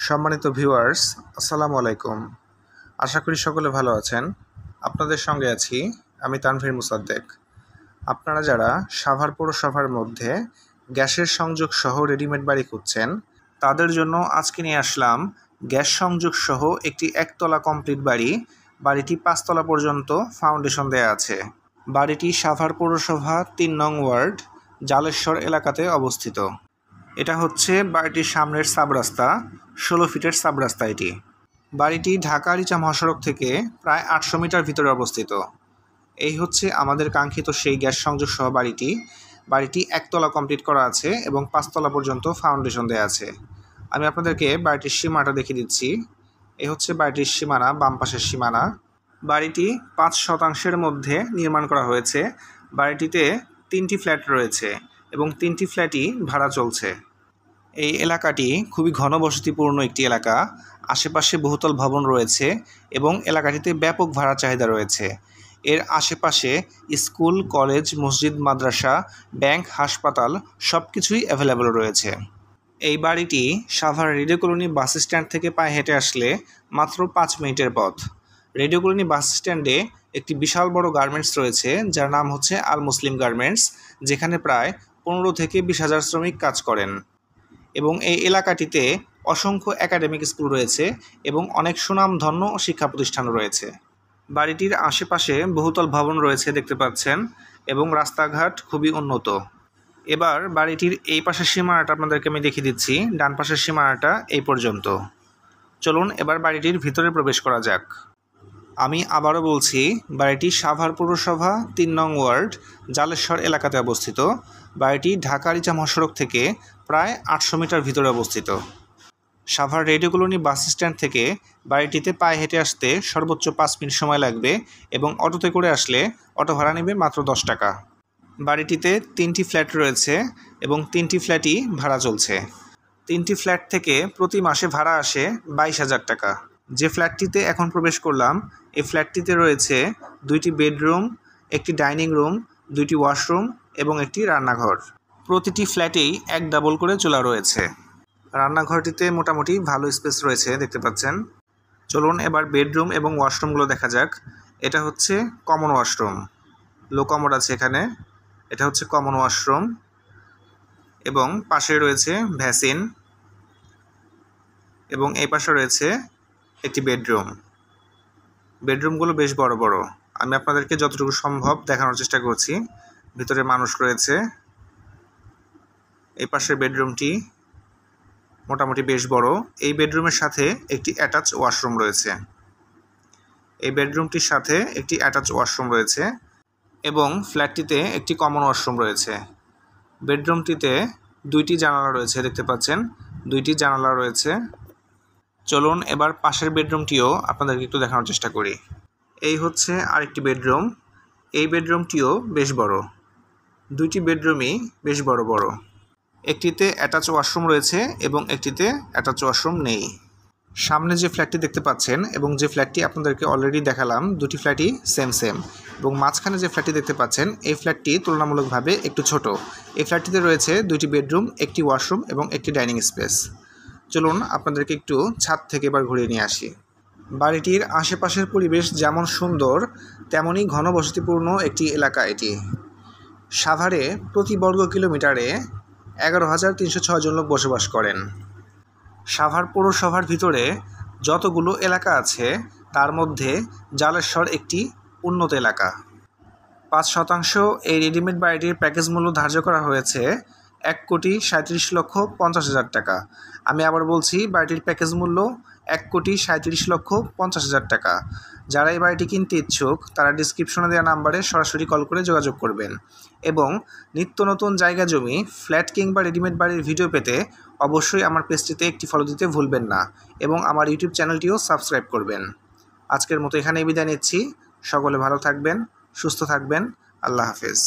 সম্মানিত ভিউয়ার্স, আসসালামু আলাইকুম। আশা করি সকলে ভালো আছেন। আপনাদের সঙ্গে আছি আমি তানভীর মুসাদ্দেক। আপনারা যারা সাভার পৌরসভার মধ্যে গ্যাসের সংযোগ সহ রেডিমেড বাড়ি খুঁজছেন, তাদের জন্য আজকে নিয়ে আসলাম গ্যাস সংযোগ সহ একটি একতলা কমপ্লিট বাড়ি। বাড়িটি 5 তলা পর্যন্ত ফাউন্ডেশন দেয়া আছে। বাড়িটি সাভার পৌরসভা 3 নং ওয়ার্ড জালেশ্বর এলাকাতে অবস্থিত। এটা হচ্ছে বাড়িটির সামনের সাবরাস্তা, 16 ফিটের সাবরাস্তা এটি। বাড়িটি ঢাকা রিচা মহাসড়ক থেকে প্রায় 800 মিটার ভিতরে অবস্থিত। এই হচ্ছে আমাদের কাঙ্ক্ষিত সেই গ্যাস সংযোগ সহ বাড়িটি। বাড়িটি একতলা কমপ্লিট করা আছে এবং 5 তলা পর্যন্ত ফাউন্ডেশন দেওয়া আছে। আমি আপনাদেরকে বাড়িটির সীমাটা দেখিয়ে দিচ্ছি। এই হচ্ছে বাড়িটির সীমানা, বাম পাশের সীমানা। বাড়িটি 5% মধ্যে নির্মাণ করা হয়েছে। বাড়িটিতে 3টি ফ্ল্যাট রয়েছে এবং 3টি ফ্ল্যাটই ভাড়া চলছে। এই এলাকাটি খুবই ঘনবসতিপূর্ণ একটি এলাকা। আশেপাশে বহুতল ভবন রয়েছে এবং এলাকাটিতে ব্যাপক ভাড়া চাহিদা রয়েছে। এর আশেপাশে স্কুল, কলেজ, মসজিদ, মাদ্রাসা, ব্যাংক, হাসপাতাল সব কিছুই অ্যাভেলেবল রয়েছে। এই বাড়িটি Savar radio colony bus stand থেকে পায়ে হেঁটে আসলে মাত্র 5 মিনিটের পথ। রেডিও কলোনি বাস স্ট্যান্ডে একটি বিশাল বড় গার্মেন্টস রয়েছে, যার নাম হচ্ছে আল মুসলিম গার্মেন্টস, যেখানে প্রায় 15 থেকে 20,000 শ্রমিক কাজ করেন। এবং এই এলাকাটিতে অসংখ্য একাডেমিক স্কুল রয়েছে এবং অনেক সুনামধন্য শিক্ষা প্রতিষ্ঠান রয়েছে। বাড়িটির আশেপাশে বহুতল ভবন রয়েছে দেখতে পাচ্ছেন এবং রাস্তাঘাট খুবই উন্নত। এবার বাড়িটির এই পাশের সীমানাটা আপনাদেরকে আমি দেখিয়ে দিচ্ছি। ডান পাশের সীমানাটা এই পর্যন্ত। চলুন এবার বাড়িটির ভিতরে প্রবেশ করা যাক। আমি আবারও বলছি, বাড়িটি সাভার পৌরসভা 3 নং ওয়ার্ড জালেশ্বর এলাকাতে অবস্থিত। বাড়িটি ঢাকা রিচা মহাসড়ক থেকে প্রায় 800 মিটার ভিতরে অবস্থিত। Savar radio colony bus stand থেকে বাড়িটিতে পায়ে হেঁটে আসতে সর্বোচ্চ 5 মিনিট সময় লাগবে এবং অটোতে করে আসলে অটো ভাড়া নেবে মাত্র 10 টাকা। বাড়িটিতে 3টি ফ্ল্যাট রয়েছে এবং 3টি ফ্ল্যাটই ভাড়া চলছে। 3টি ফ্ল্যাট থেকে প্রতি মাসে ভাড়া আসে 22,000 টাকা। যে ফ্ল্যাটটিতে এখন প্রবেশ করলাম, এই ফ্ল্যাটটিতে রয়েছে 2টি বেডরুম, একটি ডাইনিং রুম, 2টি ওয়াশরুম এবং একটি রান্নাঘর। প্রতিটি ফ্ল্যাটেই 1 ডাবল করে চুলা রয়েছে। রান্নাঘরটিতে মোটামুটি ভালো স্পেস রয়েছে দেখতে পাচ্ছেন। চলুন এবার বেডরুম এবং ওয়াশরুমগুলো দেখা যাক। এটা হচ্ছে কমন ওয়াশরুম, লো কমোড আছে এখানে। এটা হচ্ছে কমন ওয়াশরুম এবং পাশে রয়েছে ভ্যাসিন এবং এই পাশে রয়েছে একটি বেডরুম। বেডরুমগুলো বেশ বড় বড়। আমি আপনাদেরকে যতটুকু সম্ভব দেখানোর চেষ্টা করছি। ভিতরে মানুষ রয়েছে। এই পাশের বেডরুমটি মোটামুটি বেশ বড়। এই বেডরুমের সাথে একটি অ্যাটাচ ওয়াশরুম রয়েছে। এই বেডরুমটির সাথে একটি অ্যাটাচ ওয়াশরুম রয়েছে এবং ফ্ল্যাটটিতে একটি কমন ওয়াশরুম রয়েছে। বেডরুমটিতে 2টি জানালা রয়েছে দেখতে পাচ্ছেন, 2টি জানালা রয়েছে। চলুন এবার পাশের বেডরুমটিও আপনাদেরকে একটু দেখানোর চেষ্টা করি। এই হচ্ছে আরেকটি বেডরুম। এই বেডরুমটিও বেশ বড়। 2টি বেডরুমই বেশ বড় বড়। একটিতে অ্যাটাচ ওয়াশরুম রয়েছে এবং একটিতে অ্যাটাচ ওয়াশরুম নেই। সামনে যে ফ্ল্যাটটি দেখতে পাচ্ছেন এবং যে ফ্ল্যাটটি আপনাদেরকে অলরেডি দেখালাম, 2টি ফ্ল্যাটই সেম এবং মাঝখানে যে ফ্ল্যাটটি দেখতে পাচ্ছেন, এই ফ্ল্যাটটি তুলনামূলকভাবে একটু ছোট। এই ফ্ল্যাটটিতে রয়েছে 2টি বেডরুম, একটি ওয়াশরুম এবং একটি ডাইনিং স্পেস। চলুন আপনাদেরকে একটু ছাদ থেকে এবার ঘুরিয়ে নিয়ে আসি। বাড়িটির আশেপাশের পরিবেশ যেমন সুন্দর, তেমনই ঘনবসতিপূর্ণ একটি এলাকা এটি। সাভারে প্রতি বর্গ কিলোমিটারে 11,306 জন লোক বসবাস করেন। সাভার পৌরসভার ভিতরে যতগুলো এলাকা আছে তার মধ্যে জালেশ্বর একটি উন্নত এলাকা। 5% এই রেডিমেড বাড়িটির প্যাকেজ মূল্য ধার্য করা হয়েছে 1,37,50,000 টাকা। আমি আবার বলছি, বাড়িটির প্যাকেজ মূল্য 1,37,50,000 টাকা। যারা এই বাড়িটি কিনতে ইচ্ছুক তারা ডিসক্রিপশনে দেওয়া নাম্বারে সরাসরি কল করে যোগাযোগ করবেন এবং নিত্য নতুন জায়গা জমি, ফ্ল্যাট কিংবা রেডিমেড বাড়ির ভিডিও পেতে অবশ্যই আমার পেজটিতে একটি ফলো দিতে ভুলবেন না এবং আমার ইউটিউব চ্যানেলটিও সাবস্ক্রাইব করবেন। আজকের মতো এখানেই বিদায় নিচ্ছি। সকলে ভালো থাকবেন, সুস্থ থাকবেন। আল্লাহ হাফেজ।